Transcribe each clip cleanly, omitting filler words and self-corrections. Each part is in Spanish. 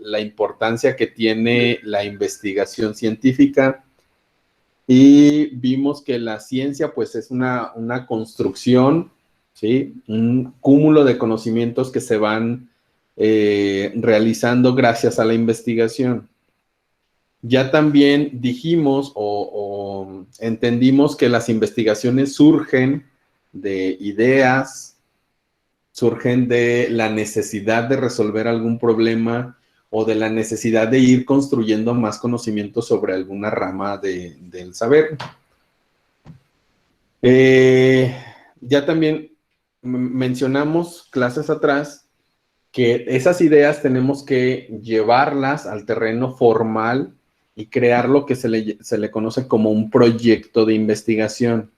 la importancia que tiene la investigación científica y vimos que la ciencia pues es una construcción, ¿sí? Un cúmulo de conocimientos que se van realizando gracias a la investigación. Ya también dijimos o entendimos que las investigaciones surgen de ideas, surgen de la necesidad de resolver algún problema o de la necesidad de ir construyendo más conocimiento sobre alguna rama del saber. Ya también mencionamos clases atrás que esas ideas tenemos que llevarlas al terreno formal y crear lo que se le conoce como un proyecto de investigación.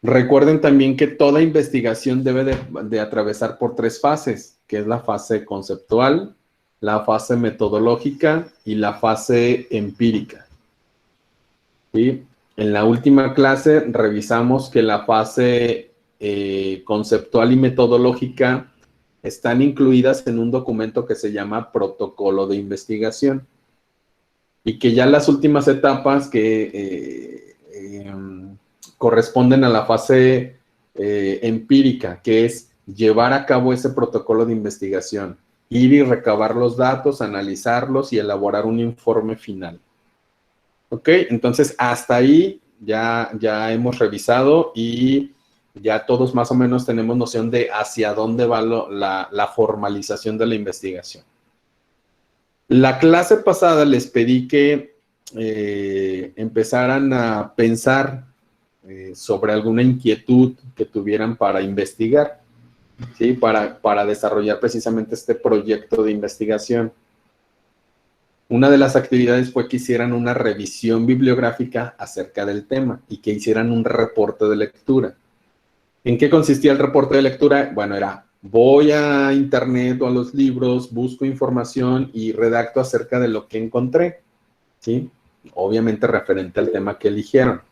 Recuerden también que toda investigación debe de atravesar por 3 fases, que es la fase conceptual, la fase metodológica y la fase empírica. ¿Sí? En la última clase revisamos que la fase conceptual y metodológica están incluidas en un documento que se llama protocolo de investigación y que ya las últimas etapas que corresponden a la fase empírica, que es llevar a cabo ese protocolo de investigación, ir y recabar los datos, analizarlos y elaborar un informe final. ¿Ok? Entonces, hasta ahí ya hemos revisado y ya todos más o menos tenemos noción de hacia dónde va la formalización de la investigación. La clase pasada les pedí que empezaran a pensar sobre alguna inquietud que tuvieran para investigar, ¿sí? Para desarrollar precisamente este proyecto de investigación. Una de las actividades fue que hicieran una revisión bibliográfica acerca del tema y que hicieran un reporte de lectura. ¿En qué consistía el reporte de lectura? Bueno, era, voy a internet o a los libros, busco información y redacto acerca de lo que encontré, ¿sí? Obviamente referente al tema que eligieron.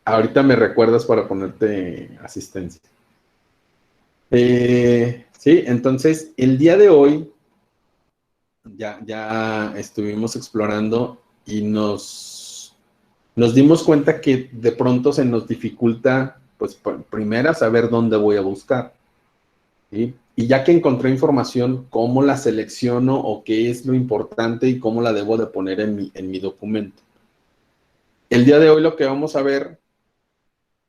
Ahorita me recuerdas para ponerte asistencia. Sí, entonces, el día de hoy ya estuvimos explorando y nos dimos cuenta que de pronto se nos dificulta, pues, primero saber dónde voy a buscar, ¿sí? Y ya que encontré información, ¿cómo la selecciono o qué es lo importante y cómo la debo de poner en mi documento? El día de hoy lo que vamos a ver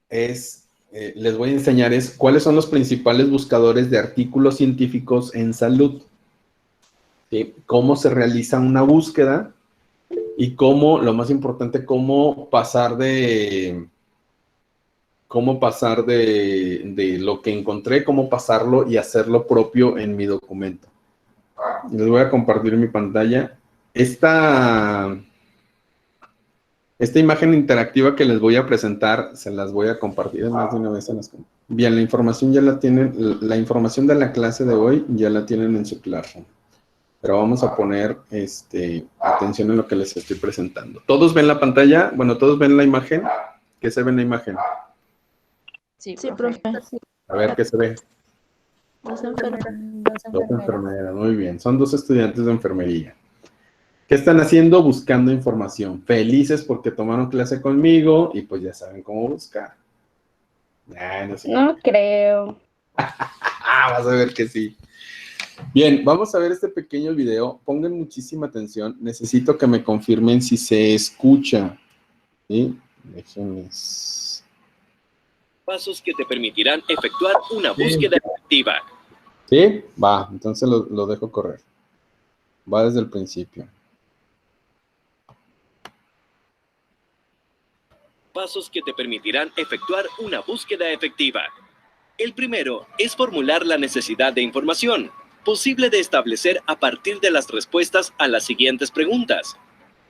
es, les voy a enseñar cuáles son los principales buscadores de artículos científicos en salud, ¿sí? Cómo se realiza una búsqueda y cómo, lo más importante, cómo pasar de lo que encontré, cómo pasarlo y hacerlo propio en mi documento. Les voy a compartir mi pantalla. Esta imagen interactiva que les voy a presentar, se las voy a compartir más de una vez. Bien, la información ya la tienen, la información de la clase de hoy ya la tienen en su Classroom. Pero vamos a poner atención en lo que les estoy presentando. ¿Todos ven la pantalla? Bueno, ¿todos ven la imagen? ¿Qué se ve en la imagen? Sí, profe. A ver, ¿qué se ve? Dos enfermeras. Dos enfermeras, muy bien. Son 2 estudiantes de enfermería. ¿Qué están haciendo? Buscando información. Felices porque tomaron clase conmigo y pues ya saben cómo buscar. No creo. Vas a ver que sí. Bien, vamos a ver este pequeño video. Pongan muchísima atención. Necesito que me confirmen si se escucha. ¿Sí? Déjenme. Pasos que te permitirán efectuar una búsqueda efectiva. ¿Sí? Va, entonces lo dejo correr. Va desde el principio. Pasos que te permitirán efectuar una búsqueda efectiva. El primero es formular la necesidad de información, posible de establecer a partir de las respuestas a las siguientes preguntas.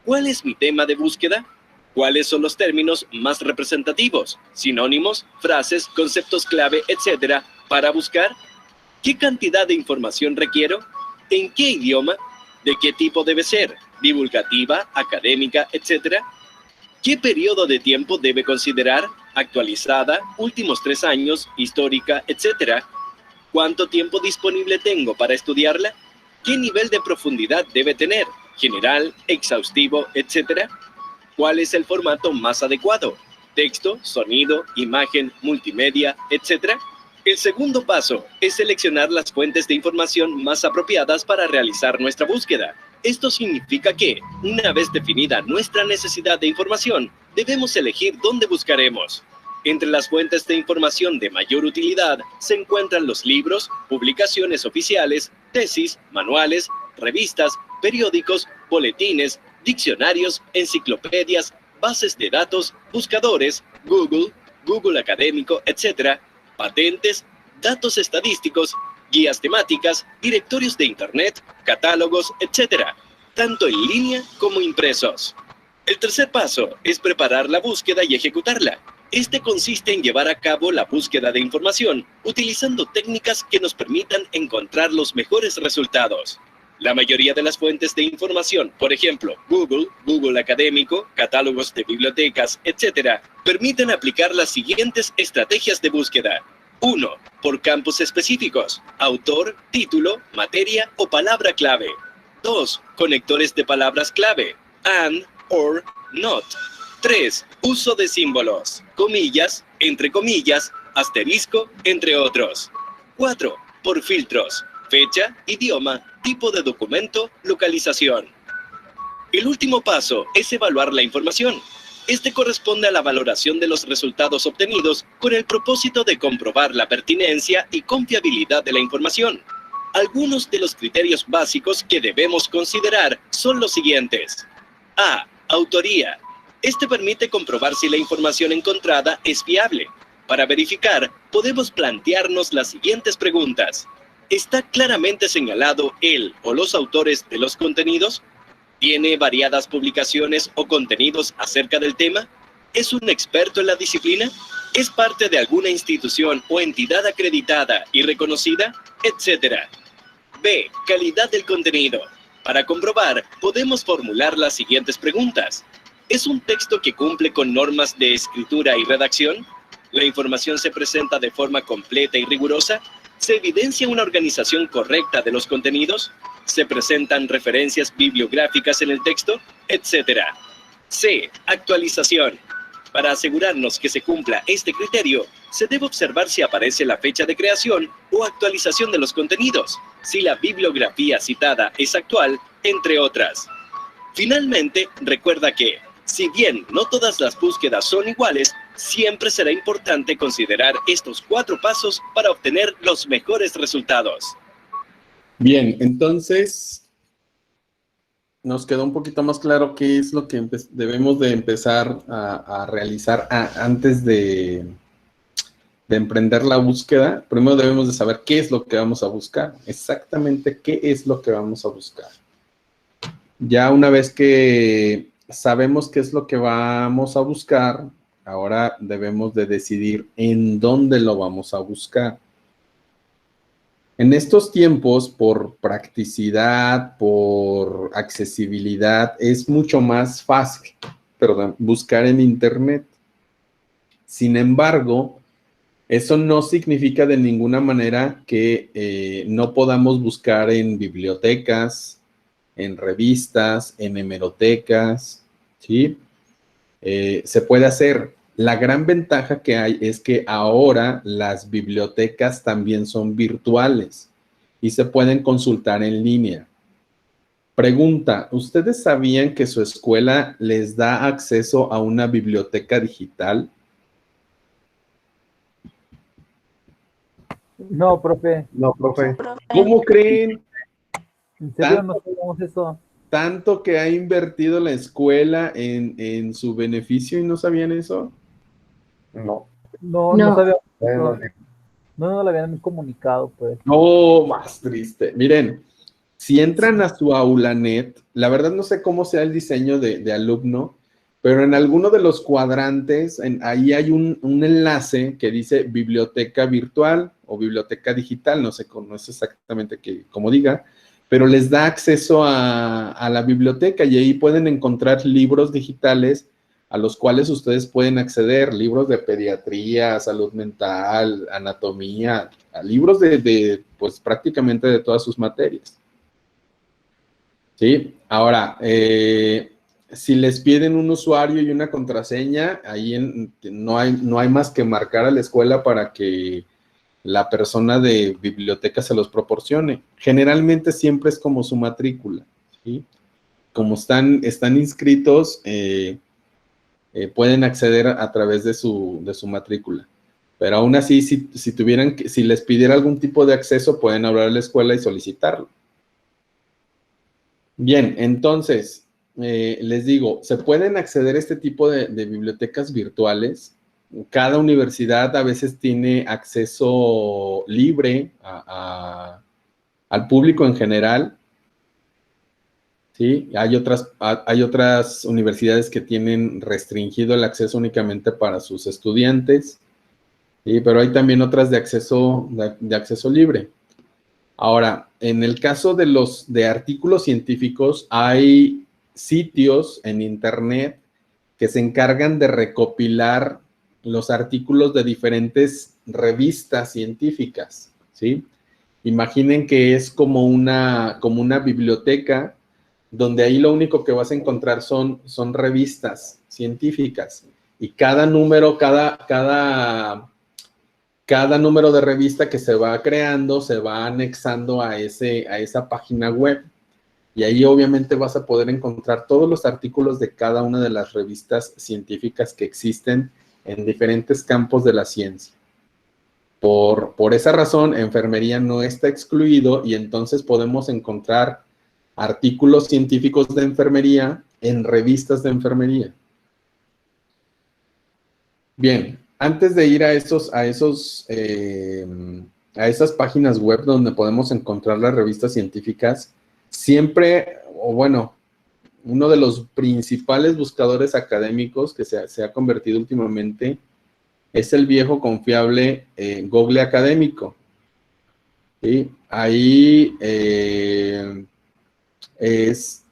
¿Cuál es mi tema de búsqueda? ¿Cuáles son los términos más representativos, sinónimos, frases, conceptos clave, etcétera, para buscar? ¿Qué cantidad de información requiero? ¿En qué idioma? ¿De qué tipo debe ser? ¿Divulgativa, académica, etcétera? ¿Qué periodo de tiempo debe considerar? ¿Actualizada, últimos 3 años, histórica, etcétera? ¿Cuánto tiempo disponible tengo para estudiarla? ¿Qué nivel de profundidad debe tener? ¿General, exhaustivo, etcétera? ¿Cuál es el formato más adecuado? ¿Texto, sonido, imagen, multimedia, etcétera? El segundo paso es seleccionar las fuentes de información más apropiadas para realizar nuestra búsqueda. Esto significa que, una vez definida nuestra necesidad de información, debemos elegir dónde buscaremos. Entre las fuentes de información de mayor utilidad se encuentran los libros, publicaciones oficiales, tesis, manuales, revistas, periódicos, boletines, diccionarios, enciclopedias, bases de datos, buscadores, Google, Google Académico, etc., patentes, datos estadísticos, guías temáticas, directorios de Internet, catálogos, etc., tanto en línea como impresos. El tercer paso es preparar la búsqueda y ejecutarla. Este consiste en llevar a cabo la búsqueda de información utilizando técnicas que nos permitan encontrar los mejores resultados. La mayoría de las fuentes de información, por ejemplo, Google, Google Académico, catálogos de bibliotecas, etc., permiten aplicar las siguientes estrategias de búsqueda. 1. Por campos específicos, autor, título, materia o palabra clave. 2. Conectores de palabras clave, and, or, not. 3. Uso de símbolos, comillas, entre comillas, asterisco, entre otros. 4. Por filtros, fecha, idioma, tipo de documento, localización. El último paso es evaluar la información. Este corresponde a la valoración de los resultados obtenidos con el propósito de comprobar la pertinencia y confiabilidad de la información. Algunos de los criterios básicos que debemos considerar son los siguientes. A. Autoría. Este permite comprobar si la información encontrada es fiable. Para verificar, podemos plantearnos las siguientes preguntas. ¿Está claramente señalado el o los autores de los contenidos? ¿Tiene variadas publicaciones o contenidos acerca del tema? ¿Es un experto en la disciplina? ¿Es parte de alguna institución o entidad acreditada y reconocida? Etcétera. B. Calidad del contenido. Para comprobar, podemos formular las siguientes preguntas. ¿Es un texto que cumple con normas de escritura y redacción? ¿La información se presenta de forma completa y rigurosa? ¿Se evidencia una organización correcta de los contenidos? ¿Se presentan referencias bibliográficas en el texto? Etcétera. C. Actualización. Para asegurarnos que se cumpla este criterio, se debe observar si aparece la fecha de creación o actualización de los contenidos, si la bibliografía citada es actual, entre otras. Finalmente, recuerda que, si bien no todas las búsquedas son iguales, siempre será importante considerar estos 4 pasos para obtener los mejores resultados. Bien, entonces nos quedó un poquito más claro qué es lo que debemos de empezar a realizar antes de emprender la búsqueda. Primero debemos de saber qué es lo que vamos a buscar, exactamente qué es lo que vamos a buscar. Ya una vez que sabemos qué es lo que vamos a buscar, ahora debemos de decidir en dónde lo vamos a buscar. En estos tiempos, por practicidad, por accesibilidad, es mucho más fácil, buscar en Internet. Sin embargo, eso no significa de ninguna manera que no podamos buscar en bibliotecas, en revistas, en hemerotecas, ¿sí? Se puede hacer. La gran ventaja que hay es que ahora las bibliotecas también son virtuales y se pueden consultar en línea. Pregunta, ¿ustedes sabían que su escuela les da acceso a una biblioteca digital? No, profe. No, profe. ¿Cómo creen? ¿En serio no sabíamos eso? Tanto que ha invertido la escuela en su beneficio y no sabían eso. No. No sabíamos eso. No lo habían comunicado, pues. No, más triste. Miren, si entran a su Aulanet, la verdad no sé cómo sea el diseño de alumno, pero en alguno de los cuadrantes, ahí hay un enlace que dice biblioteca virtual o biblioteca digital, no sé exactamente cómo diga, pero les da acceso a la biblioteca y ahí pueden encontrar libros digitales a los cuales ustedes pueden acceder, libros de pediatría, salud mental, anatomía, libros pues prácticamente de todas sus materias. ¿Sí? Ahora, si les piden un usuario y una contraseña, ahí no hay más que marcar a la escuela para que la persona de biblioteca se los proporcione. Generalmente siempre es como su matrícula, ¿sí? Como están inscritos, pueden acceder a través de su matrícula. Pero aún así, si les pidiera algún tipo de acceso, pueden hablar a la escuela y solicitarlo. Bien, entonces, les digo, se pueden acceder a este tipo de bibliotecas virtuales. Cada universidad a veces tiene acceso libre al público en general. ¿Sí? Hay otras universidades que tienen restringido el acceso únicamente para sus estudiantes, ¿sí? Pero hay también otras de acceso libre. Ahora, en el caso de artículos científicos, hay sitios en internet que se encargan de recopilar los artículos de diferentes revistas científicas, ¿sí? Imaginen que es como una biblioteca donde ahí lo único que vas a encontrar son revistas científicas y cada número de revista que se va creando se va anexando a esa página web y ahí obviamente vas a poder encontrar todos los artículos de cada una de las revistas científicas que existen en diferentes campos de la ciencia. Por esa razón, enfermería no está excluido y entonces podemos encontrar artículos científicos de enfermería en revistas de enfermería. Bien, antes de ir a esas páginas web donde podemos encontrar las revistas científicas, siempre, o bueno, uno de los principales buscadores académicos que se ha convertido últimamente es el viejo confiable Google Académico. ¿Sí? Ahí es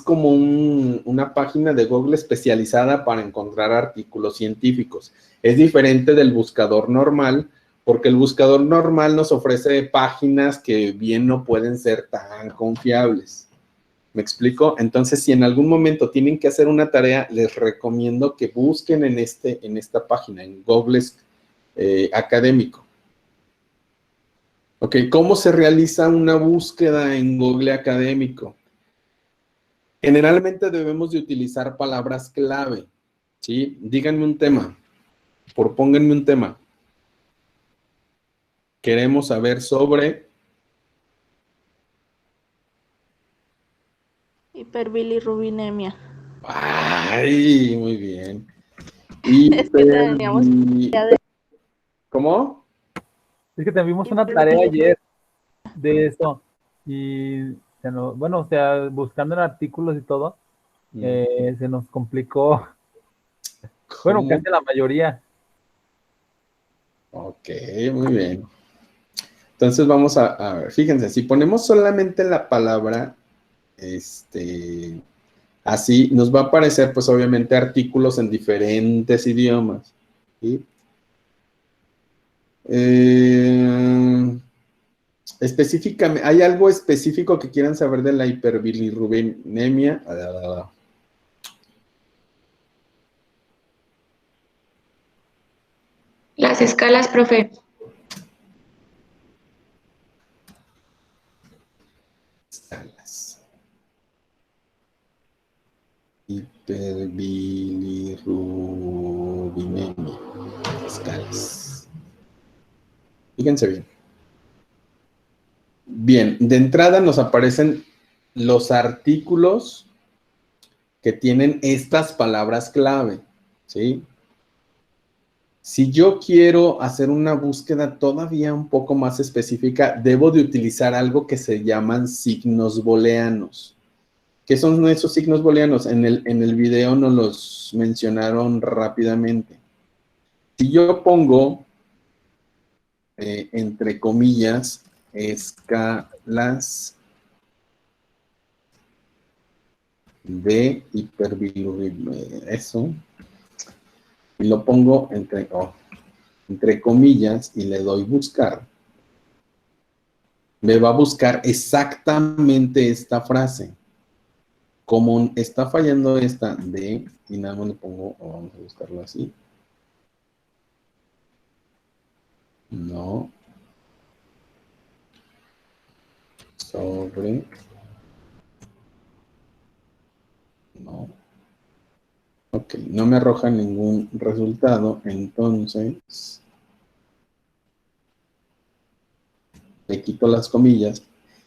como una página de Google especializada para encontrar artículos científicos. Es diferente del buscador normal, porque el buscador normal nos ofrece páginas que bien no pueden ser tan confiables. ¿Me explico? Entonces, si en algún momento tienen que hacer una tarea, les recomiendo que busquen en esta página, en Google Académico. Ok, ¿cómo se realiza una búsqueda en Google Académico? Generalmente debemos de utilizar palabras clave, ¿sí? Díganme un tema, propónganme un tema. Queremos saber sobre... Hiperbilirrubinemia. ¡Ay! Muy bien. Es que teníamos idea de ¿Cómo? Es que tuvimos una tarea ayer de eso y bueno, o sea, buscando en artículos y todo, se nos complicó. Bueno, ¿Cómo? casi la mayoría. Ok, muy bien. Entonces vamos a ver, fíjense, si ponemos solamente la palabra, así, nos va a aparecer, pues obviamente, artículos en diferentes idiomas, ¿sí? Específicamente, ¿hay algo específico que quieran saber de la hiperbilirrubinemia? Las escalas, profe. Escalas. Hiperbilirrubinemia. Escalas. Fíjense bien. Bien, de entrada nos aparecen los artículos que tienen estas palabras clave, ¿sí? Si yo quiero hacer una búsqueda todavía un poco más específica, debo de utilizar algo que se llaman signos booleanos. ¿Qué son esos signos booleanos? En el video nos los mencionaron rápidamente. Si yo pongo, entre comillas, escalas de hiperbilirrubina, eso, y lo pongo entre comillas y le doy buscar. Me va a buscar exactamente esta frase. Como está fallando esta de, y nada más le pongo, vamos a buscarlo así. No. Sobre. No. Ok, no me arroja ningún resultado, entonces le quito las comillas.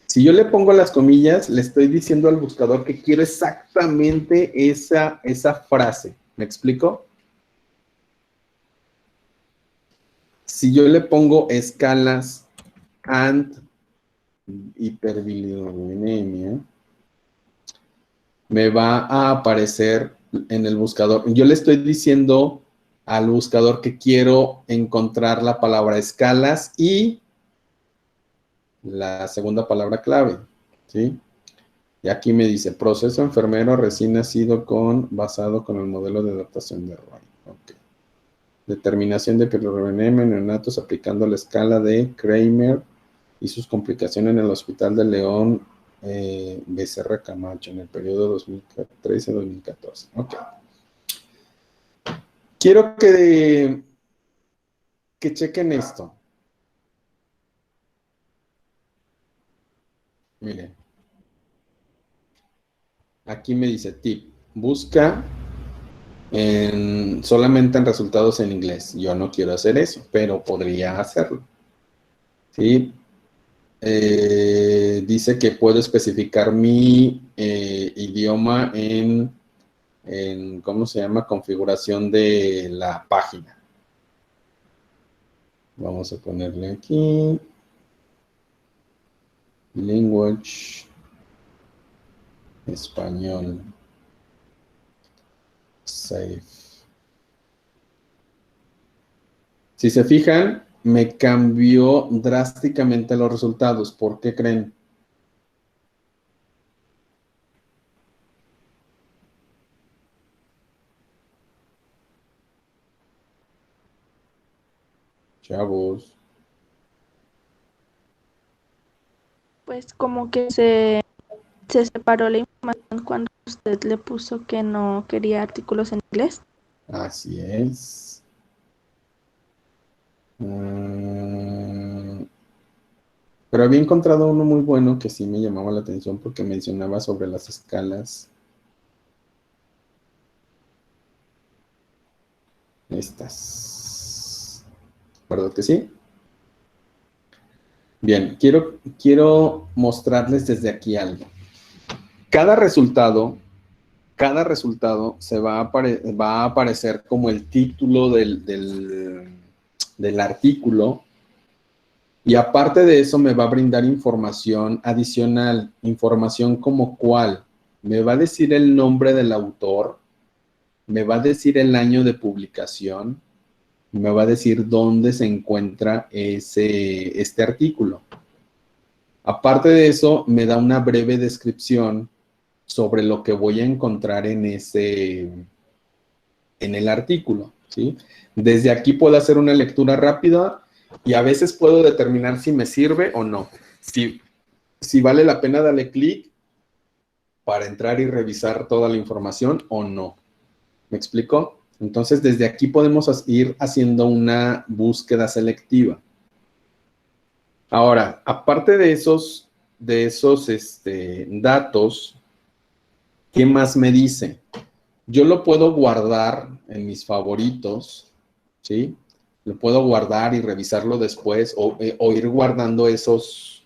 Si yo le pongo las comillas, le estoy diciendo al buscador que quiero exactamente esa frase. ¿Me explico? Si yo le pongo escalas and hiperbilirubinemia, me va a aparecer en el buscador. Yo le estoy diciendo al buscador que quiero encontrar la palabra escalas y la segunda palabra clave, ¿sí? Y aquí me dice, proceso enfermero recién nacido basado con el modelo de adaptación de Roy. Okay. Determinación de hiperbilirubinemia en neonatos aplicando la escala de Kramer y sus complicaciones en el Hospital de León Becerra Camacho en el periodo 2013-2014. Ok. Quiero que chequen esto. Miren. Aquí me dice tip. Busca solamente en resultados en inglés. Yo no quiero hacer eso, pero podría hacerlo. ¿Sí? Dice que puedo especificar mi idioma en, ¿cómo se llama? Configuración de la página. Vamos a ponerle aquí. Language. Español. Save. Si se fijan, me cambió drásticamente los resultados. ¿Por qué creen? Chavos. Pues como que se separó la información cuando usted le puso que no quería artículos en inglés. Así es. Pero había encontrado uno muy bueno que sí me llamaba la atención porque mencionaba sobre las escalas. Estas. ¿Verdad que sí? Bien, quiero mostrarles desde aquí algo. Cada resultado se va a aparecer como el título del artículo. Y aparte de eso, me va a brindar información adicional, información como cuál. Me va a decir el nombre del autor, me va a decir el año de publicación, me va a decir dónde se encuentra este artículo. Aparte de eso, me da una breve descripción sobre lo que voy a encontrar en el artículo, ¿sí? Desde aquí puedo hacer una lectura rápida y a veces puedo determinar si me sirve o no. Si vale la pena darle clic para entrar y revisar toda la información o no. ¿Me explico? Entonces, desde aquí podemos ir haciendo una búsqueda selectiva. Ahora, aparte de esos datos, ¿qué más me dice? Yo lo puedo guardar en mis favoritos, ¿sí? Lo puedo guardar y revisarlo después o ir guardando esos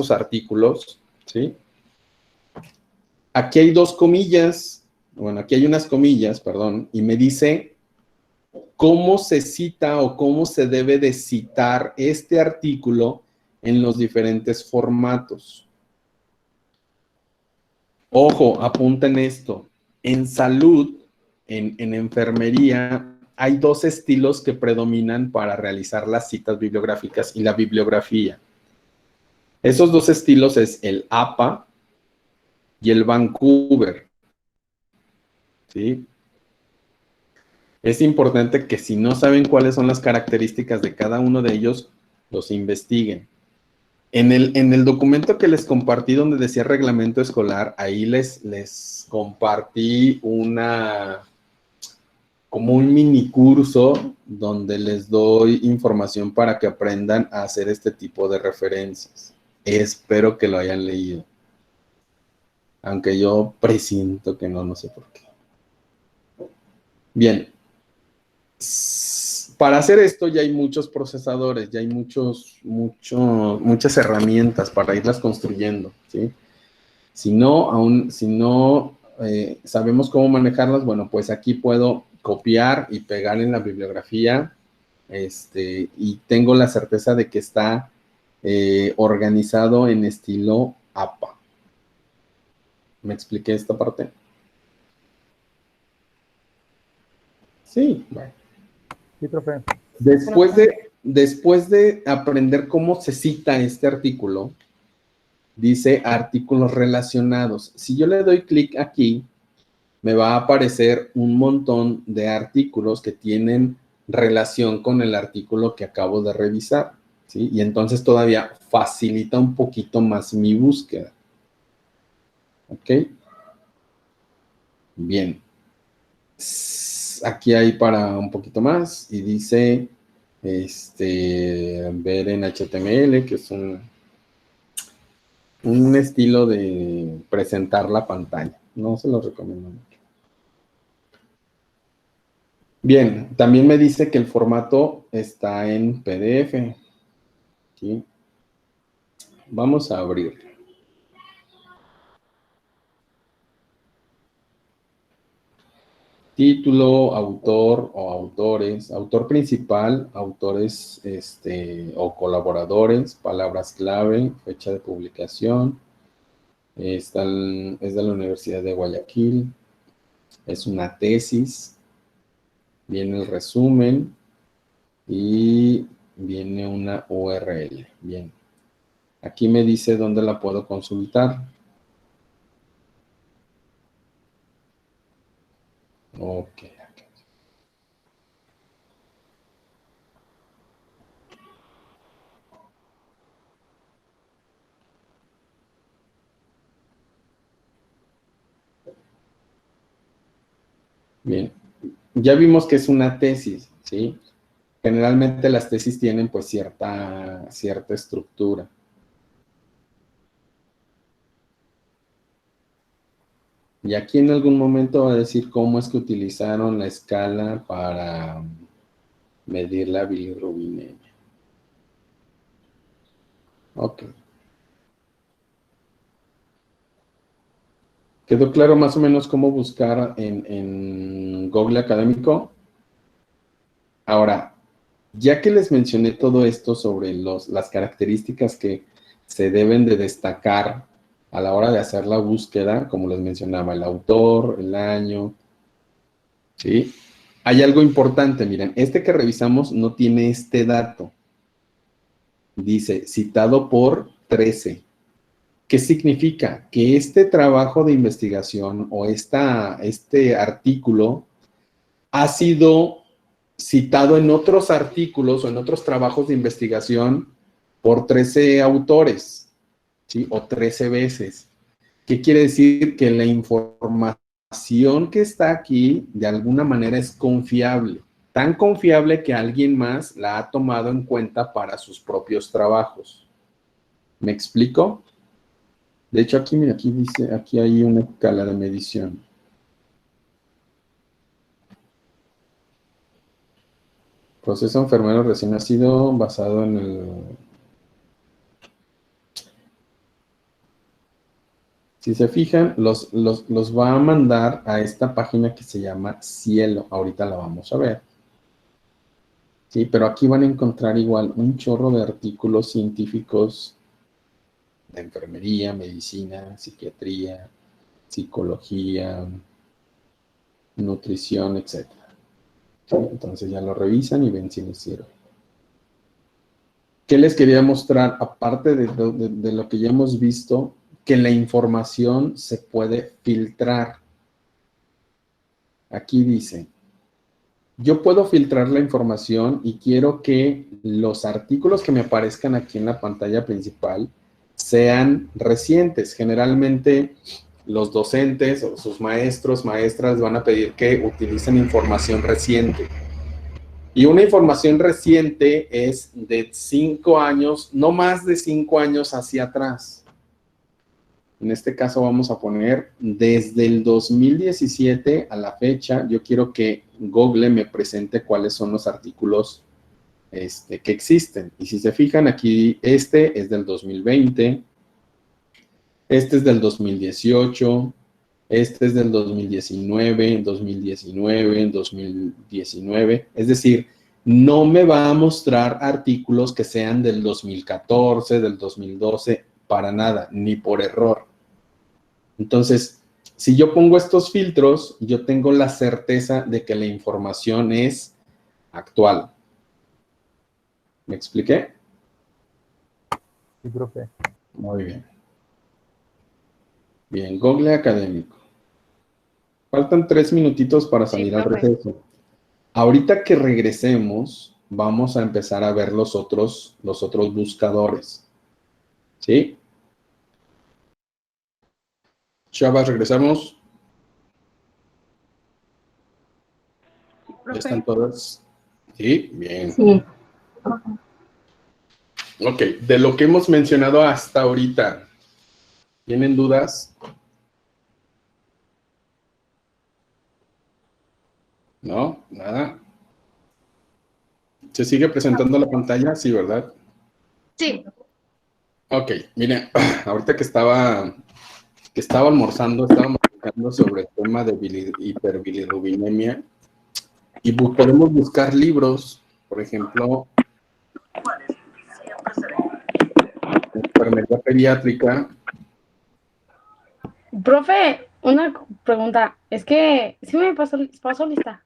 artículos, ¿sí? Aquí hay dos comillas, bueno, aquí hay unas comillas, perdón, y me dice cómo se cita o cómo se debe de citar este artículo en los diferentes formatos. Ojo, apunten esto. En salud, en enfermería, hay dos estilos que predominan para realizar las citas bibliográficas y la bibliografía. Esos dos estilos es el APA y el Vancouver. ¿sí? Es importante que si no saben cuáles son las características de cada uno de ellos, los investiguen. En el documento que les compartí donde decía reglamento escolar, ahí les compartí como un mini curso donde les doy información para que aprendan a hacer este tipo de referencias. Espero que lo hayan leído. Aunque yo presiento que no sé por qué. Bien. Para hacer esto ya hay muchos procesadores, ya hay muchas herramientas para irlas construyendo, ¿sí? Si no sabemos cómo manejarlas, bueno, pues aquí puedo copiar y pegar en la bibliografía, y tengo la certeza de que está organizado en estilo APA. ¿Me expliqué esta parte? Sí, bueno. Sí, profe. Después de aprender cómo se cita este artículo, dice artículos relacionados. Si yo le doy clic aquí, me va a aparecer un montón de artículos que tienen relación con el artículo que acabo de revisar, ¿sí? Y entonces todavía facilita un poquito más mi búsqueda. ¿Ok? Bien. Aquí hay para un poquito más y dice, ver en HTML, que es un estilo de presentar la pantalla. No se lo recomiendo mucho. Bien, también me dice que el formato está en PDF. ¿Sí? Vamos a abrir. Título, autor o autores, autor principal, autores o colaboradores, palabras clave, fecha de publicación. Es de la Universidad de Guayaquil. Es una tesis. Viene el resumen y viene una URL. Bien. Aquí me dice dónde la puedo consultar. Ok. Bien. Ya vimos que es una tesis, ¿sí? Generalmente las tesis tienen pues cierta estructura. Y aquí en algún momento va a decir cómo es que utilizaron la escala para medir la bilirrubinemia. Ok. ¿Quedó claro más o menos cómo buscar en Google Académico? Ahora, ya que les mencioné todo esto sobre las características que se deben de destacar a la hora de hacer la búsqueda, como les mencionaba, el autor, el año, ¿sí? Hay algo importante, miren, este que revisamos no tiene este dato. Dice, citado por 13. ¿Qué significa? Que este trabajo de investigación o este artículo ha sido citado en otros artículos o en otros trabajos de investigación por 13 autores, ¿sí? O 13 veces. ¿Qué quiere decir? Que la información que está aquí de alguna manera es confiable. Tan confiable que alguien más la ha tomado en cuenta para sus propios trabajos. ¿Me explico? De hecho, aquí, mira, aquí dice, aquí hay una escala de medición. Proceso enfermero recién nacido basado en el... Si se fijan, los va a mandar a esta página que se llama Cielo. Ahorita la vamos a ver. Sí, pero aquí van a encontrar igual un chorro de artículos científicos de enfermería, medicina, psiquiatría, psicología, nutrición, etc. ¿Sí? Entonces ya lo revisan y ven si les sirve. ¿Qué les quería mostrar? Aparte de lo que ya hemos visto, que la información se puede filtrar. aquí dice, yo puedo filtrar la información y quiero que los artículos que me aparezcan aquí en la pantalla principal sean recientes. Generalmente los docentes o sus maestros, maestras van a pedir que utilicen información reciente. Y una información reciente es de 5 años, no más de 5 años hacia atrás. En este caso vamos a poner desde el 2017 a la fecha. Yo quiero que Google me presente cuáles son los artículos que existen. Y si se fijan aquí, este es del 2020, este es del 2018, este es del 2019, 2019, 2019. Es decir, no me va a mostrar artículos que sean del 2014, del 2012, para nada, ni por error. Entonces, si yo pongo estos filtros, yo tengo la certeza de que la información es actual. ¿Me expliqué? Sí, profe. Muy bien. Bien, Google Académico. Faltan 3 minutitos para salir al receso. Ahorita que regresemos, vamos a empezar a ver los otros buscadores. ¿Sí? Chavas, regresamos. ¿Ya están todas? Sí, bien. Sí. Ok, de lo que hemos mencionado hasta ahorita, ¿tienen dudas? ¿No? ¿Nada? ¿Se sigue presentando la pantalla? Sí, ¿verdad? Sí. Ok, miren, ahorita que estaba almorzando, estábamos hablando sobre el tema de hiperbilirubinemia y podemos buscar libros, por ejemplo, enfermería pediátrica. Profe, una pregunta. Es que sí me pasó lista.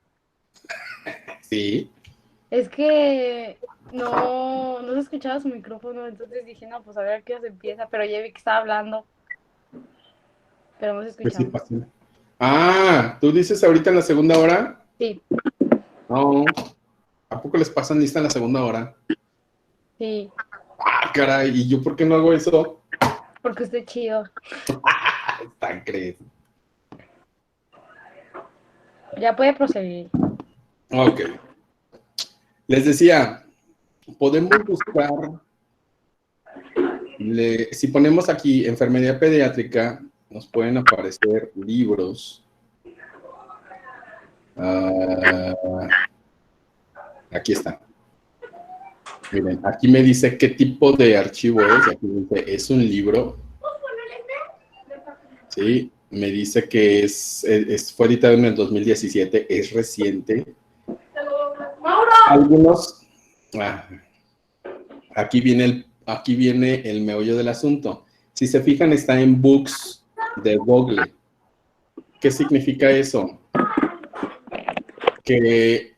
Sí. Es que no se escuchaba su micrófono, entonces dije, no, pues a ver a qué hora se empieza, pero ya vi que estaba hablando. Pero no se Pues sí, escuchaba. pasa. Ah, ¿tú dices ahorita en la segunda hora? Sí, No. ¿A poco les pasan lista en la segunda hora? sí, Ah, caray, ¿y yo por qué no hago eso? porque usted es chido. Tan crees. Ya puede proseguir. Ok. Les decía, podemos buscar, si ponemos aquí enfermería pediátrica, nos pueden aparecer libros. Aquí está. Miren, aquí me dice qué tipo de archivo es. Aquí dice, es un libro. Sí, me dice que fue editado en el 2017, es reciente. Algunos, aquí viene el meollo del asunto. Si se fijan, está en Books de Google. ¿Qué significa eso? Que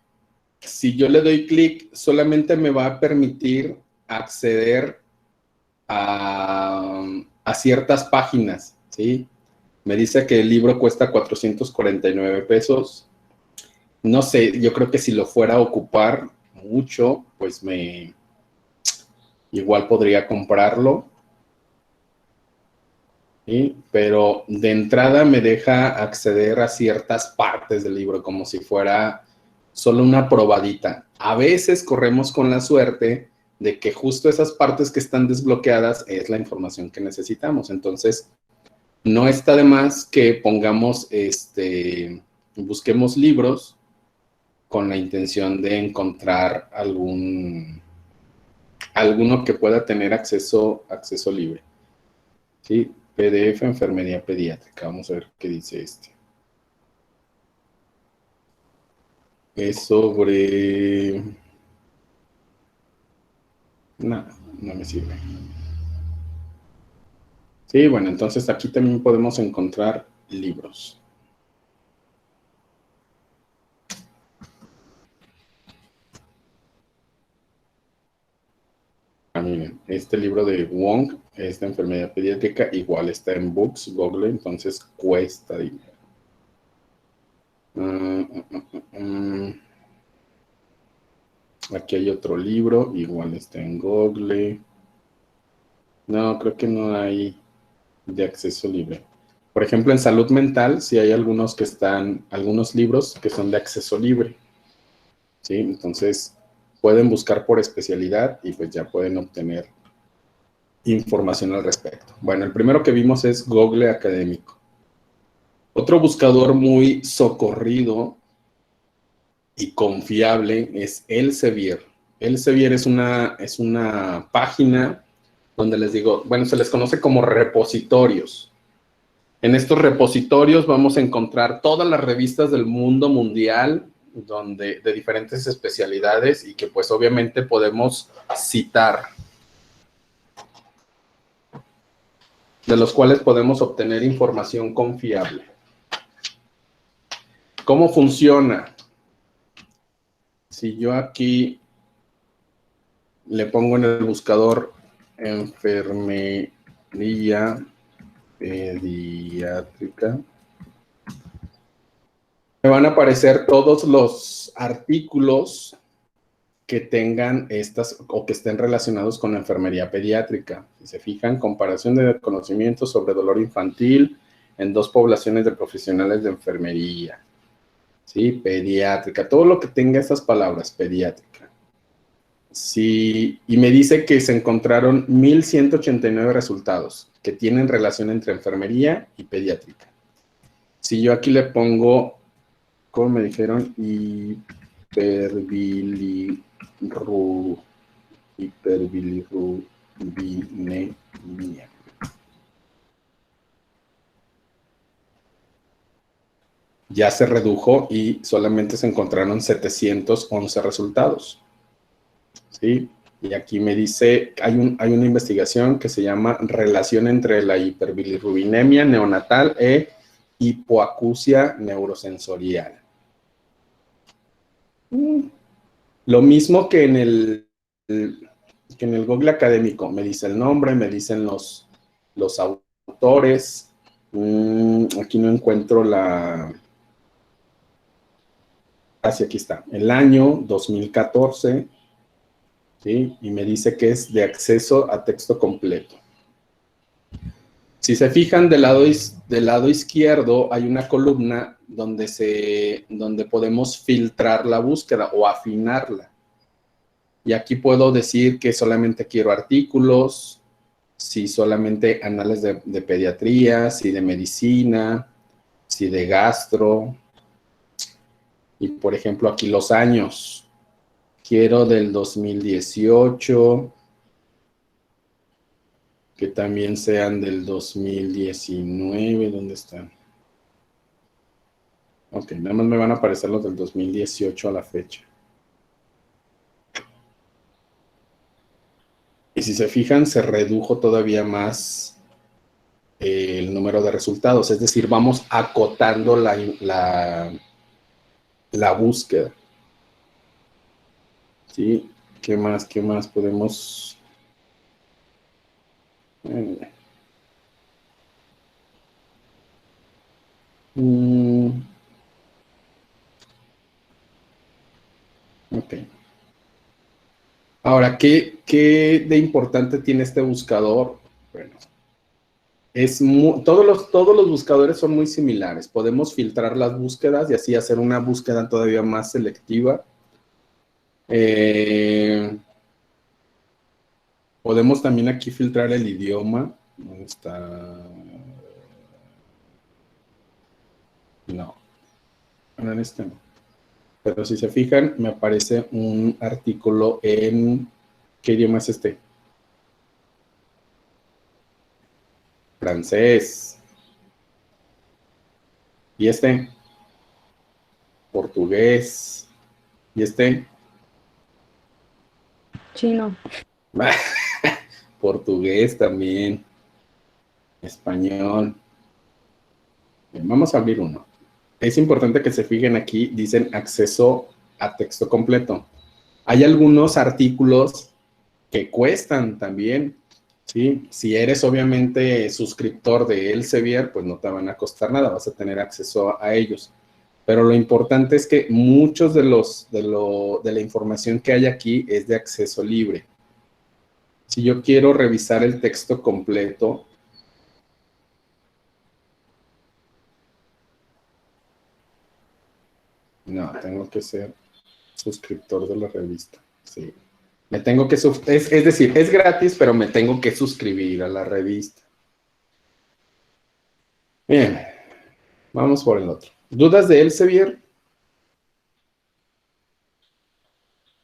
si yo le doy clic, solamente me va a permitir acceder a ciertas páginas, ¿sí? Me dice que el libro cuesta 449 pesos. No sé, yo creo que si lo fuera a ocupar mucho, pues igual podría comprarlo. ¿Sí? Pero de entrada me deja acceder a ciertas partes del libro como si fuera solo una probadita. A veces corremos con la suerte de que justo esas partes que están desbloqueadas es la información que necesitamos. Entonces, no está de más que pongamos, busquemos libros con la intención de encontrar alguno que pueda tener acceso libre. ¿Sí? PDF, enfermería pediátrica. Vamos a ver qué dice este. Es sobre... No me sirve. Sí, bueno, entonces aquí también podemos encontrar libros. Miren, este libro de Wong es de enfermería pediátrica, igual está en Books, Google, entonces cuesta dinero. Aquí hay otro libro, igual está en Google. No, creo que no hay de acceso libre. Por ejemplo, en salud mental, sí hay algunos libros que son de acceso libre. ¿Sí? Entonces, pueden buscar por especialidad y pues ya pueden obtener información al respecto. Bueno, el primero que vimos es Google Académico. Otro buscador muy socorrido y confiable es Elsevier. Elsevier es una página donde les digo, bueno, se les conoce como repositorios. En estos repositorios vamos a encontrar todas las revistas del mundo mundial de diferentes especialidades y que pues obviamente podemos citar, de los cuales podemos obtener información confiable. ¿Cómo funciona? Si yo aquí le pongo en el buscador enfermería pediátrica, me van a aparecer todos los artículos que tengan estas o que estén relacionados con la enfermería pediátrica. Si se fijan, comparación de conocimientos sobre dolor infantil en 2 poblaciones de profesionales de enfermería. ¿Sí? Pediátrica, todo lo que tenga estas palabras, pediátrica. Sí, y me dice que se encontraron 1,189 resultados que tienen relación entre enfermería y pediátrica. Si yo aquí le pongo, ¿cómo me dijeron? Hiperbilirubinemia. Ya se redujo y solamente se encontraron 711 resultados. ¿Sí? Y aquí me dice, hay una investigación que se llama Relación entre la hiperbilirubinemia neonatal e hipoacusia neurosensorial. Lo mismo que en el Google académico, me dice el nombre, me dicen los autores. Aquí no encuentro sí, aquí está, el año 2014, ¿sí? Y me dice que es de acceso a texto completo. Si se fijan, del lado izquierdo hay una columna donde podemos filtrar la búsqueda o afinarla. Y aquí puedo decir que solamente quiero artículos, si solamente anales de pediatría, si de medicina, si de gastro. Y por ejemplo, aquí los años. Quiero del 2018, que también sean del 2019. ¿Dónde están? Ok, nada más me van a aparecer los del 2018 a la fecha. Y si se fijan, se redujo todavía más el número de resultados. Es decir, vamos acotando la búsqueda. ¿Sí? ¿Qué más podemos? Ok. Ahora, ¿qué de importante tiene este buscador? Bueno, todos los buscadores son muy similares. Podemos filtrar las búsquedas y así hacer una búsqueda todavía más selectiva. Podemos también aquí filtrar el idioma. ¿Dónde está? No. En este no. Pero si se fijan, me aparece un artículo en... ¿Qué idioma es este? Francés. ¿Y este? Portugués. ¿Y este? Chino. Portugués también. Español. Bien, vamos a abrir uno. Es importante que se fijen aquí, dicen acceso a texto completo. Hay algunos artículos que cuestan también, ¿sí? Si eres obviamente suscriptor de Elsevier, pues no te van a costar nada, vas a tener acceso a ellos. Pero lo importante es que muchos de la información que hay aquí es de acceso libre. Si yo quiero revisar el texto completo, no, tengo que ser suscriptor de la revista. Sí. Me tengo que es decir, es gratis, pero me tengo que suscribir a la revista. Bien, vamos por el otro. ¿Dudas de Elsevier?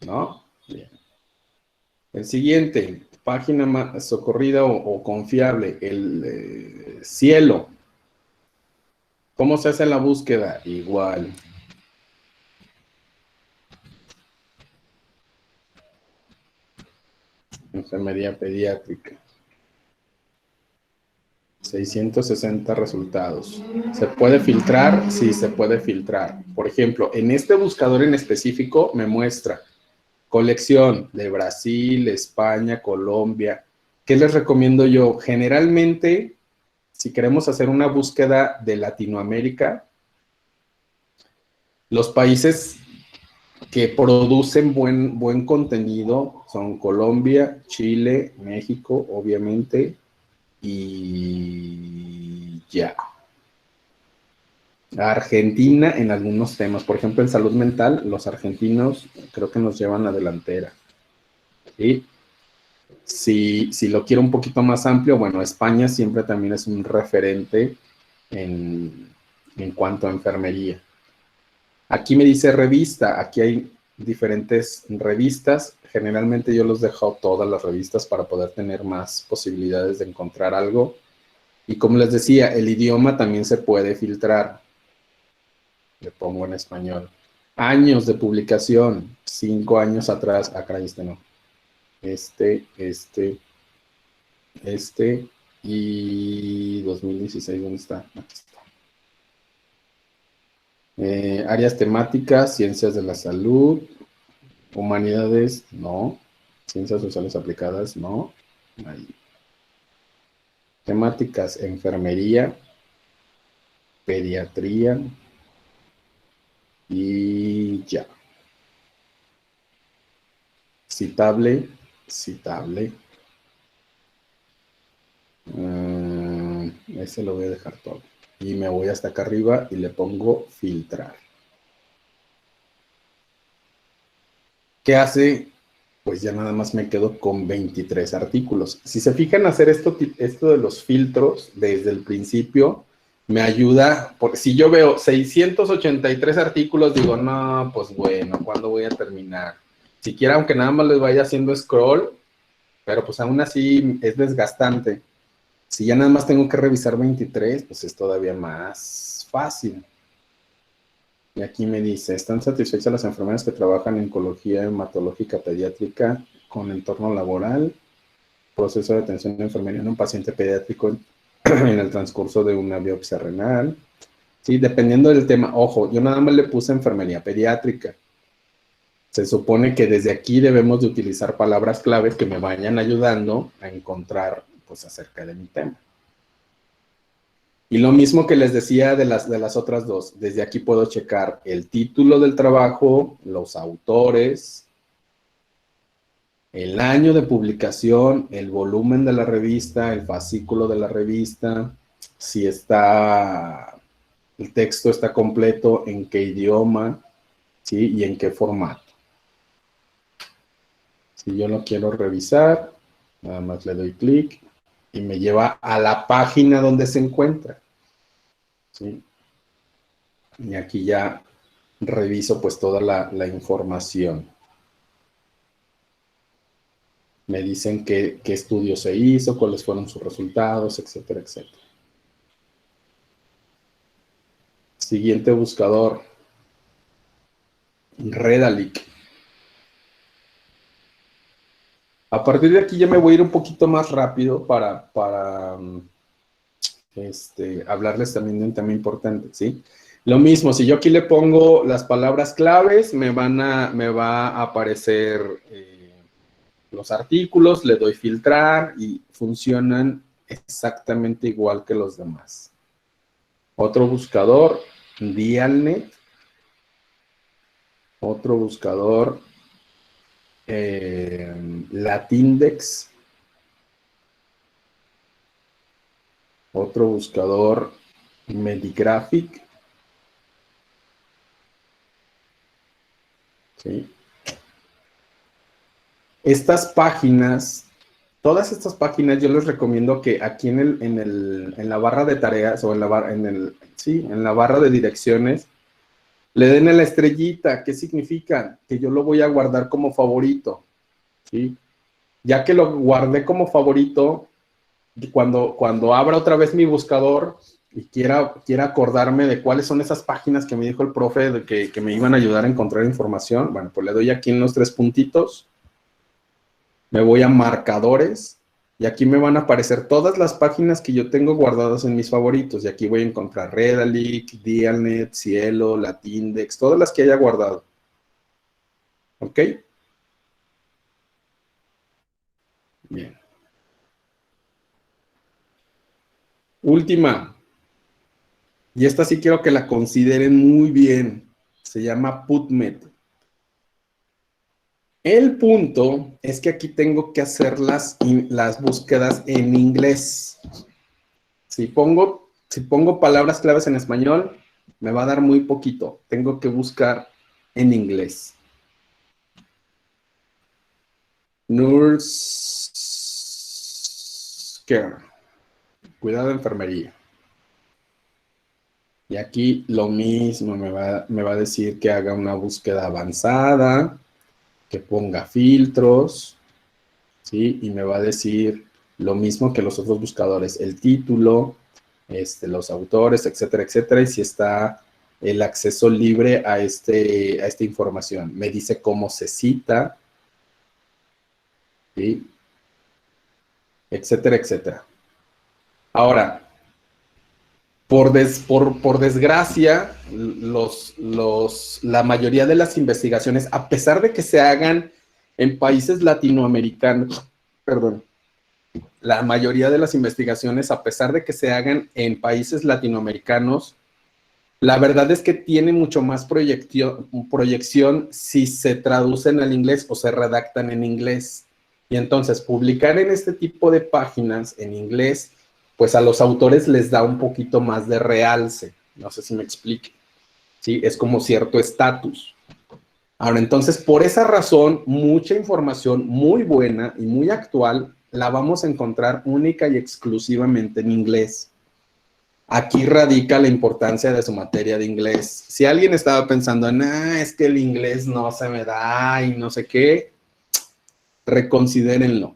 ¿No? Bien. El siguiente, página más socorrida o confiable, el cielo. ¿Cómo se hace la búsqueda? Igual. Enfermería pediátrica. 660 resultados. ¿Se puede filtrar? Sí, se puede filtrar. Por ejemplo, en este buscador en específico me muestra colección de Brasil, España, Colombia. ¿Qué les recomiendo yo? Generalmente, si queremos hacer una búsqueda de Latinoamérica, los países que producen buen contenido son Colombia, Chile, México, obviamente, y ya. Argentina en algunos temas, por ejemplo, en salud mental, los argentinos creo que nos llevan la delantera. ¿Sí? Si lo quiero un poquito más amplio, bueno, España siempre también es un referente en cuanto a enfermería. Aquí me dice revista, aquí hay diferentes revistas. Generalmente yo los dejo todas las revistas para poder tener más posibilidades de encontrar algo. Y como les decía, el idioma también se puede filtrar. Le pongo en español. Años de publicación, 5 años atrás. Acá este no. Este y 2016, ¿dónde está? Aquí está. Áreas temáticas, ciencias de la salud, humanidades, no. Ciencias sociales aplicadas, no. Ahí. Temáticas, enfermería, pediatría y ya. Citable. Ese lo voy a dejar todo. Y me voy hasta acá arriba y le pongo filtrar. ¿Qué hace? Pues ya nada más me quedo con 23 artículos. Si se fijan, hacer esto de los filtros desde el principio me ayuda, porque si yo veo 683 artículos, digo, no, pues bueno, ¿cuándo voy a terminar? Siquiera aunque nada más les vaya haciendo scroll, pero pues aún así es desgastante. Si ya nada más tengo que revisar 23, pues es todavía más fácil. Y aquí me dice, ¿están satisfechas las enfermeras que trabajan en oncología hematológica pediátrica con entorno laboral? Proceso de atención de enfermería en un paciente pediátrico en el transcurso de una biopsia renal. Sí, dependiendo del tema. Ojo, yo nada más le puse enfermería pediátrica. Se supone que desde aquí debemos de utilizar palabras claves que me vayan ayudando a encontrar, pues, acerca de mi tema. Y lo mismo que les decía de las otras dos, desde aquí puedo checar el título del trabajo, los autores, el año de publicación, el volumen de la revista, el fascículo de la revista, si el texto está completo, en qué idioma, ¿sí? Y en qué formato. Si yo lo quiero revisar, nada más le doy clic y me lleva a la página donde se encuentra. ¿Sí? Y aquí ya reviso pues toda la información. Me dicen qué estudio se hizo, cuáles fueron sus resultados, etcétera, etcétera. Siguiente buscador. Redalyc. A partir de aquí ya me voy a ir un poquito más rápido para hablarles también de un tema importante, ¿sí? Lo mismo, si yo aquí le pongo las palabras claves, me va a aparecer los artículos, le doy filtrar y funcionan exactamente igual que los demás. Otro buscador, Dialnet. Otro buscador, Latindex. Otro buscador, Medigraphic. ¿Sí? Estas páginas, todas estas páginas yo les recomiendo que aquí en la barra de tareas o en la barra de direcciones le den a la estrellita. ¿Qué significa? Que yo lo voy a guardar como favorito, ¿sí? Ya que lo guardé como favorito, cuando abra otra vez mi buscador y quiera acordarme de cuáles son esas páginas que me dijo el profe de que me iban a ayudar a encontrar información, bueno, pues le doy aquí en los 3 puntitos, me voy a marcadores y aquí me van a aparecer todas las páginas que yo tengo guardadas en mis favoritos. Y aquí voy a encontrar Redalyc, Dialnet, Cielo, Latindex, todas las que haya guardado. ¿Ok? Bien. Última. Y esta sí quiero que la consideren muy bien. Se llama PubMed. El punto es que aquí tengo que hacer las búsquedas en inglés. Si pongo palabras claves en español, me va a dar muy poquito. Tengo que buscar en inglés. Nurse care. Cuidado de enfermería. Y aquí lo mismo, me va a decir que haga una búsqueda avanzada, que ponga filtros, ¿sí? Y me va a decir lo mismo que los otros buscadores, el título, los autores, etcétera, etcétera, y si está el acceso libre a esta información. Me dice cómo se cita, ¿sí? Etcétera, etcétera. Ahora, por desgracia, la mayoría de las investigaciones, a pesar de que se hagan en países latinoamericanos, perdón, la mayoría de las investigaciones, a pesar de que se hagan en países latinoamericanos, la verdad es que tiene mucho más proyección si se traducen al inglés o se redactan en inglés. Y entonces, publicar en este tipo de páginas en inglés, pues a los autores les da un poquito más de realce. No sé si me explique. ¿Sí? Es como cierto estatus. Ahora, entonces, por esa razón, mucha información muy buena y muy actual la vamos a encontrar única y exclusivamente en inglés. Aquí radica la importancia de su materia de inglés. Si alguien estaba pensando, es que el inglés no se me da y no sé qué, reconsidérenlo.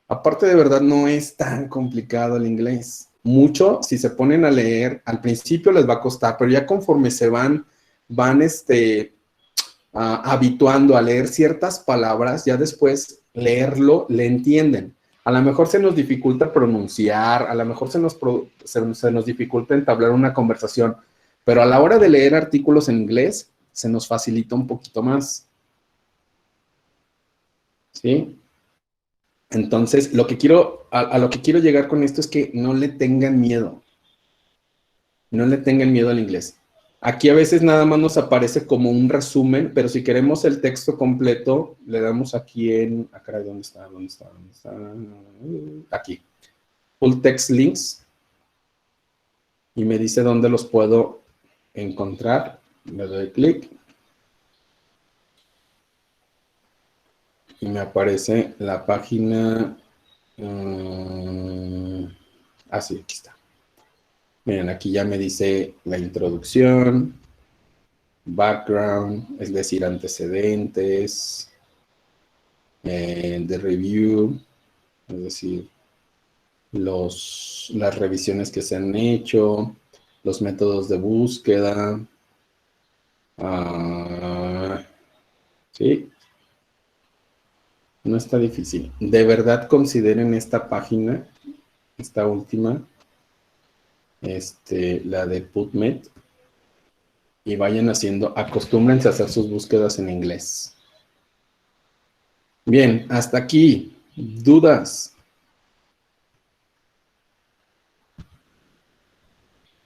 Aparte, de verdad, no es tan complicado el inglés. Mucho, si se ponen a leer, al principio les va a costar, pero ya conforme se van habituando a leer ciertas palabras, ya después leerlo, le entienden. A lo mejor se nos dificulta pronunciar, a lo mejor se nos dificulta entablar una conversación, pero a la hora de leer artículos en inglés, se nos facilita un poquito más. ¿Sí? Entonces, a lo que quiero llegar con esto es que no le tengan miedo. No le tengan miedo al inglés. Aquí a veces nada más nos aparece como un resumen, pero si queremos el texto completo, le damos aquí en... Acá, ¿dónde está? Aquí. Full Text Links. Y me dice dónde los puedo encontrar. Le doy clic. Y me aparece la página... sí, aquí está. Miren, aquí ya me dice la introducción, background, es decir, antecedentes, the review, es decir, las revisiones que se han hecho, los métodos de búsqueda, sí, no está difícil. De verdad consideren esta página, esta última, la de PubMed, y vayan acostúmbrense a hacer sus búsquedas en inglés. Bien, hasta aquí. ¿Dudas?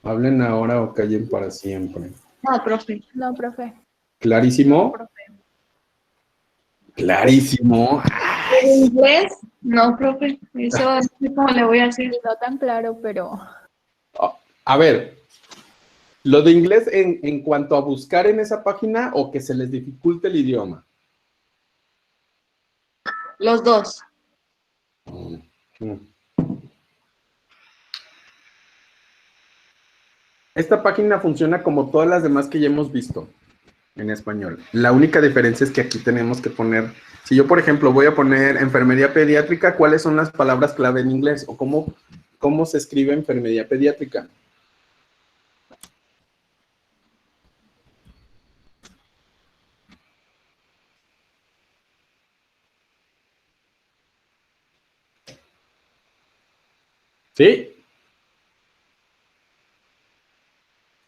Hablen ahora o callen para siempre. No, profe. No, profe. ¿Clarísimo? Clarísimo. ¿En inglés? No, profe. Eso no sé cómo le voy a hacer. No tan claro, pero A ver, lo de inglés en cuanto a buscar en esa página o que se les dificulte el idioma. Los dos. Mm. Esta página funciona como todas las demás que ya hemos visto en español. La única diferencia es que aquí tenemos que poner, si yo por ejemplo voy a poner enfermería pediátrica, ¿cuáles son las palabras clave en inglés? O cómo se escribe enfermería pediátrica. ¿Sí?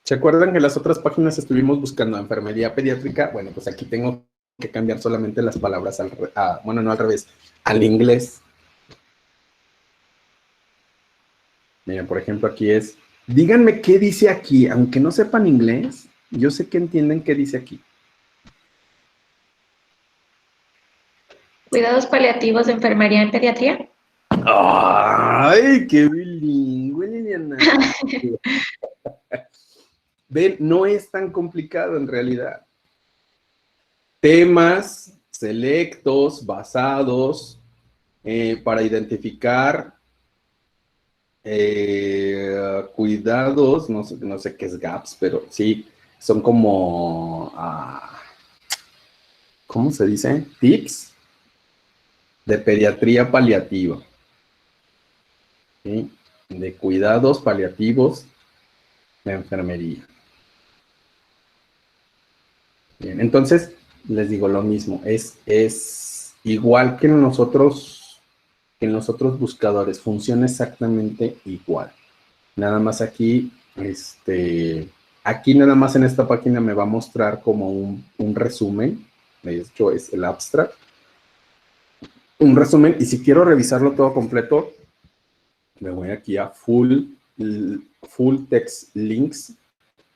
¿Se acuerdan que en las otras páginas estuvimos buscando enfermería pediátrica? Bueno, pues aquí tengo que cambiar solamente las palabras bueno, no al revés, al inglés. Miren, por ejemplo, aquí es, díganme qué dice aquí, aunque no sepan inglés, yo sé que entienden qué dice aquí. Cuidados paliativos de enfermería en pediatría. ¡Ay, qué bilingüe, Liliana! Ven, no es tan complicado en realidad. Temas selectos, basados, para identificar cuidados, no sé qué es gaps, pero sí, son como, ¿cómo se dice? Tips de pediatría paliativa, ¿sí? De cuidados paliativos de enfermería. Bien, entonces, les digo lo mismo, es igual que en los otros buscadores, funciona exactamente igual. Nada más aquí, aquí nada más en esta página me va a mostrar como un resumen, de hecho es el abstract, un resumen, y si quiero revisarlo todo completo, me voy aquí a full text links,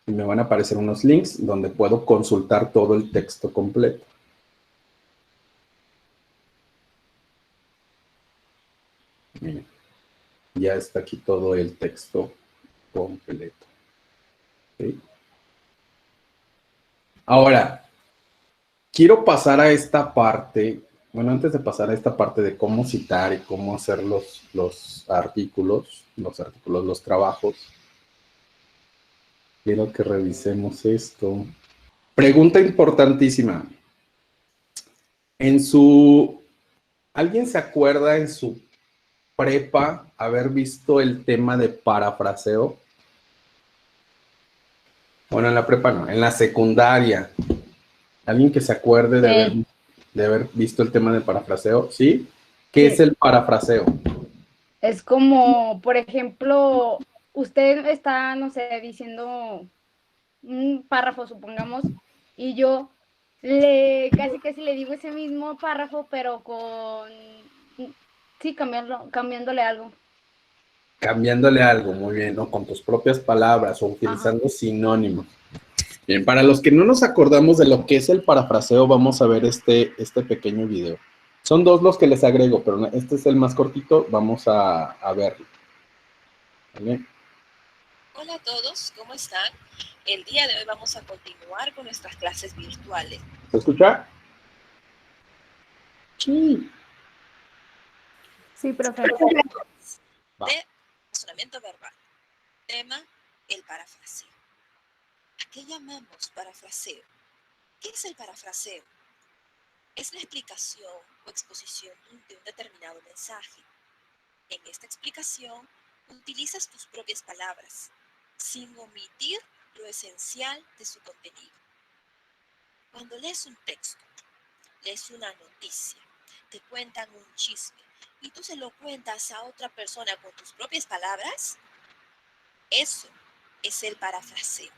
y me van a aparecer unos links donde puedo consultar todo el texto completo. Miren, ya está aquí todo el texto completo. ¿Sí? Ahora, quiero pasar a esta parte, bueno, antes de pasar a esta parte de cómo citar y cómo hacer los artículos, los trabajos, quiero que revisemos esto. Pregunta importantísima. ¿Alguien se acuerda en su prepa haber visto el tema de parafraseo? Bueno, en la prepa no, en la secundaria. ¿Alguien que se acuerde de haber visto el tema de parafraseo? ¿Sí? ¿Qué es el parafraseo? Es como, por ejemplo, usted está, no sé, diciendo un párrafo, supongamos, y yo casi le digo ese mismo párrafo, pero sí, cambiándole algo. Cambiándole algo, muy bien, ¿no? Con tus propias palabras o utilizando sinónimos. Bien, para los que no nos acordamos de lo que es el parafraseo, vamos a ver este pequeño video. Son dos los que les agrego, pero este es el más cortito, vamos a verlo. ¿Vale? Hola a todos, ¿cómo están? El día de hoy vamos a continuar con nuestras clases virtuales. ¿Se escucha? Sí. sí, profe. De razonamiento verbal. Tema, el parafraseo. ¿A qué llamamos parafraseo? ¿Qué es el parafraseo? Es la explicación o exposición de un determinado mensaje. En esta explicación, utilizas tus propias palabras, sin omitir lo esencial de su contenido. Cuando lees un texto, lees una noticia, te cuentan un chisme y tú se lo cuentas a otra persona con tus propias palabras, eso es el parafraseo.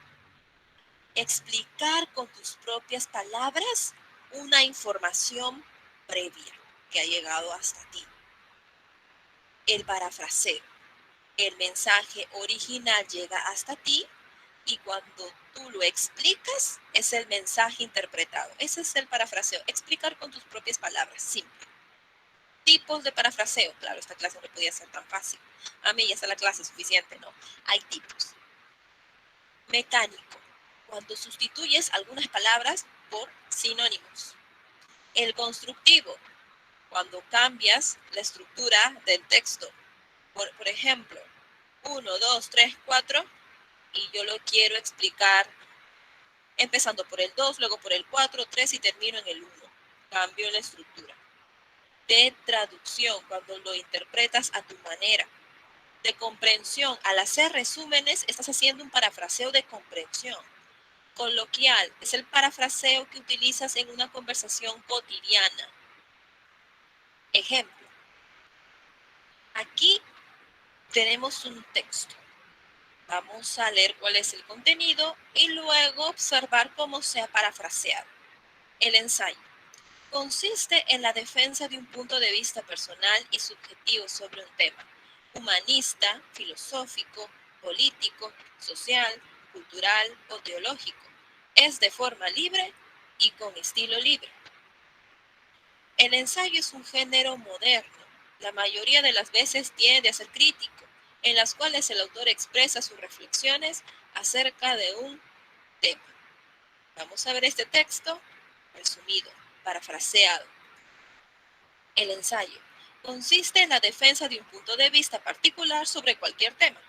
Explicar con tus propias palabras una información previa que ha llegado hasta ti. El parafraseo. El mensaje original llega hasta ti, y cuando tú lo explicas, es el mensaje interpretado. Ese es el parafraseo, explicar con tus propias palabras, simple. Tipos de parafraseo, claro, esta clase no podía ser tan fácil. A mí ya está la clase suficiente, ¿no? Hay tipos. Mecánico, cuando sustituyes algunas palabras por sinónimos. El constructivo, cuando cambias la estructura del texto. Por ejemplo, 1, 2, 3, 4, y yo lo quiero explicar empezando por el 2, luego por el 4, 3 y termino en el 1. Cambio la estructura. De traducción, cuando lo interpretas a tu manera. De comprensión, al hacer resúmenes, estás haciendo un parafraseo de comprensión. Coloquial, es el parafraseo que utilizas en una conversación cotidiana. Ejemplo. Aquí tenemos un texto. Vamos a leer cuál es el contenido y luego observar cómo se ha parafraseado. El ensayo consiste en la defensa de un punto de vista personal y subjetivo sobre un tema humanista, filosófico, político, social, cultural o teológico. Es de forma libre y con estilo libre. El ensayo es un género moderno. La mayoría de las veces tiende a ser crítico, en las cuales el autor expresa sus reflexiones acerca de un tema. Vamos a ver este texto resumido, parafraseado. El ensayo consiste en la defensa de un punto de vista particular sobre cualquier tema.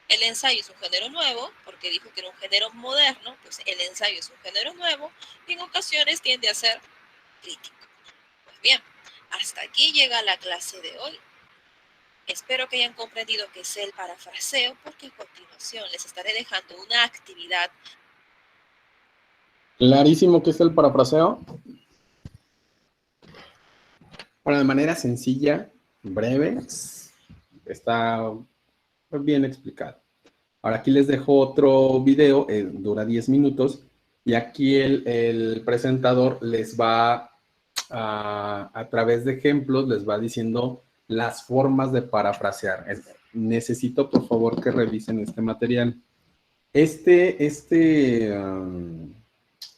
El ensayo es un género nuevo, porque dijo que era un género moderno, pues el ensayo es un género nuevo y en ocasiones tiende a ser crítico. Pues bien, hasta aquí llega la clase de hoy. Espero que hayan comprendido qué es el parafraseo, porque a continuación les estaré dejando una actividad. Clarísimo que es el parafraseo. Bueno, de manera sencilla, breve, está bien explicado. Ahora aquí les dejo otro video, dura 10 minutos, y aquí el presentador les va a través de ejemplos, les va diciendo las formas de parafrasear. Necesito, por favor, que revisen este material.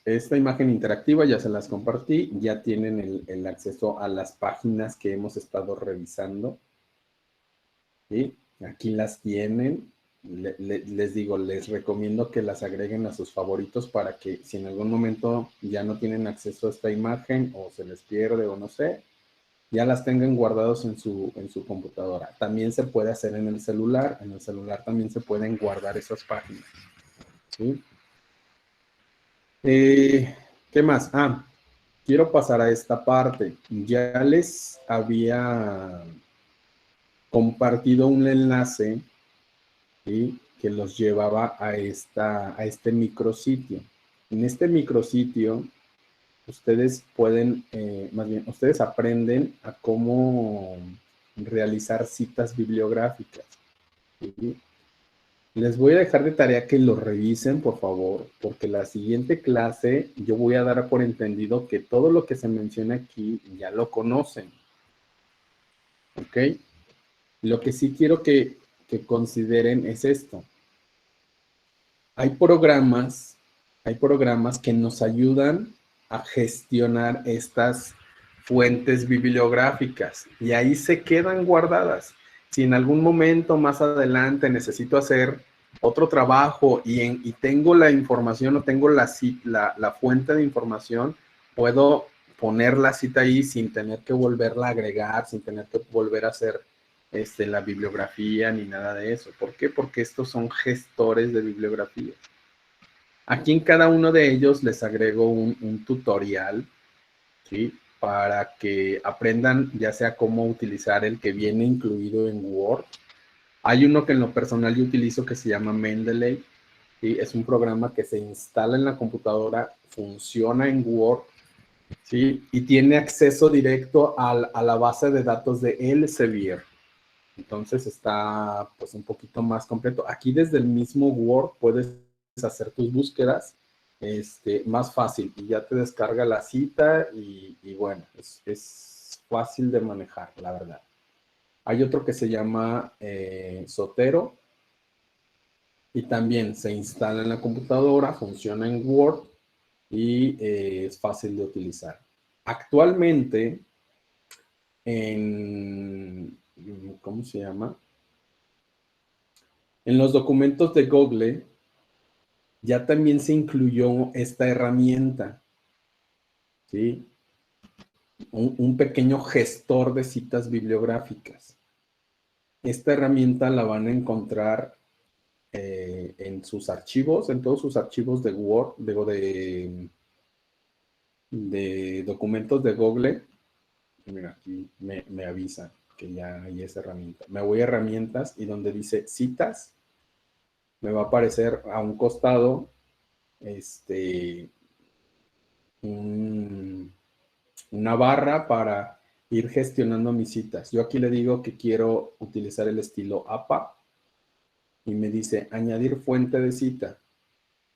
Esta imagen interactiva ya se las compartí, ya tienen el acceso a las páginas que hemos estado revisando. ¿Sí? Aquí las tienen. Les digo, les recomiendo que las agreguen a sus favoritos para que si en algún momento ya no tienen acceso a esta imagen o se les pierde o no sé, ya las tengan guardados en su computadora. También se puede hacer en el celular también se pueden guardar esas páginas. ¿Sí? ¿Qué más? Quiero pasar a esta parte. Ya les había compartido un enlace, ¿sí?, que los llevaba a este micrositio. En este micrositio, ustedes pueden, más bien, ustedes aprenden a cómo realizar citas bibliográficas. ¿Sí? Les voy a dejar de tarea que lo revisen, por favor, porque la siguiente clase yo voy a dar por entendido que todo lo que se menciona aquí ya lo conocen. ¿Ok? Lo que sí quiero que consideren es esto. Hay programas que nos ayudan a gestionar estas fuentes bibliográficas y ahí se quedan guardadas. Si en algún momento más adelante necesito hacer otro trabajo y tengo la información o tengo la fuente de información, puedo poner la cita ahí sin tener que volverla a agregar, sin tener que volver a hacer la bibliografía ni nada de eso. ¿Por qué? Porque estos son gestores de bibliografía. Aquí en cada uno de ellos les agrego un tutorial, ¿sí?, para que aprendan ya sea cómo utilizar el que viene incluido en Word. Hay uno que en lo personal yo utilizo que se llama Mendeley, ¿sí? Es un programa que se instala en la computadora, funciona en Word, ¿sí?, y tiene acceso directo a la base de datos de Elsevier. Entonces está pues un poquito más completo. Aquí desde el mismo Word puedes hacer tus búsquedas más fácil y ya te descarga la cita y bueno, es fácil de manejar, la verdad. Hay otro que se llama Zotero, y también se instala en la computadora, funciona en Word y es fácil de utilizar. Actualmente, ¿cómo se llama? En los documentos de Google ya también se incluyó esta herramienta, ¿sí? Un pequeño gestor de citas bibliográficas. Esta herramienta la van a encontrar en sus archivos, en todos sus archivos de Word, de documentos de Google. Mira, aquí me avisa que ya hay esa herramienta. Me voy a herramientas y donde dice citas, me va a aparecer a un costado una barra para ir gestionando mis citas. Yo aquí le digo que quiero utilizar el estilo APA y me dice añadir fuente de cita.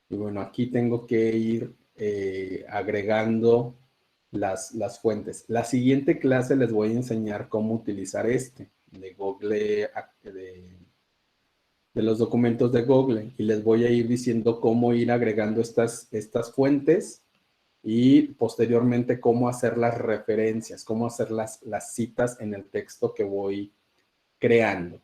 Y bueno, aquí tengo que ir agregando las fuentes. La siguiente clase les voy a enseñar cómo utilizar de Google, de los documentos de Google, y les voy a ir diciendo cómo ir agregando estas fuentes y posteriormente cómo hacer las referencias, cómo hacer las citas en el texto que voy creando.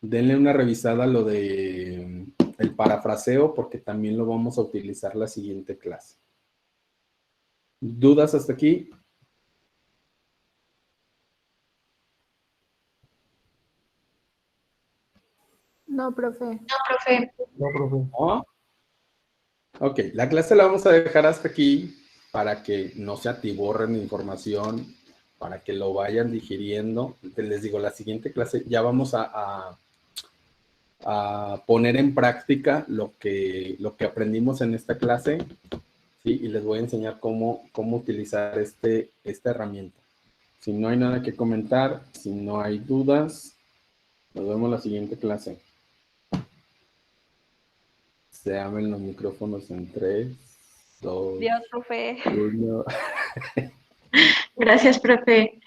Denle una revisada a lo de el parafraseo porque también lo vamos a utilizar la siguiente clase. ¿Dudas hasta aquí? No, profe. No, profe. No, profe. ¿No? Ok, la clase la vamos a dejar hasta aquí para que no se atiborren de información, para que lo vayan digiriendo. Les digo, la siguiente clase ya vamos a poner en práctica lo que aprendimos en esta clase, ¿sí? Y les voy a enseñar cómo utilizar esta herramienta. Si no hay nada que comentar, si no hay dudas, nos vemos en la siguiente clase. Se abren los micrófonos en 3, 2, Dios, profe. 1. Gracias, profe.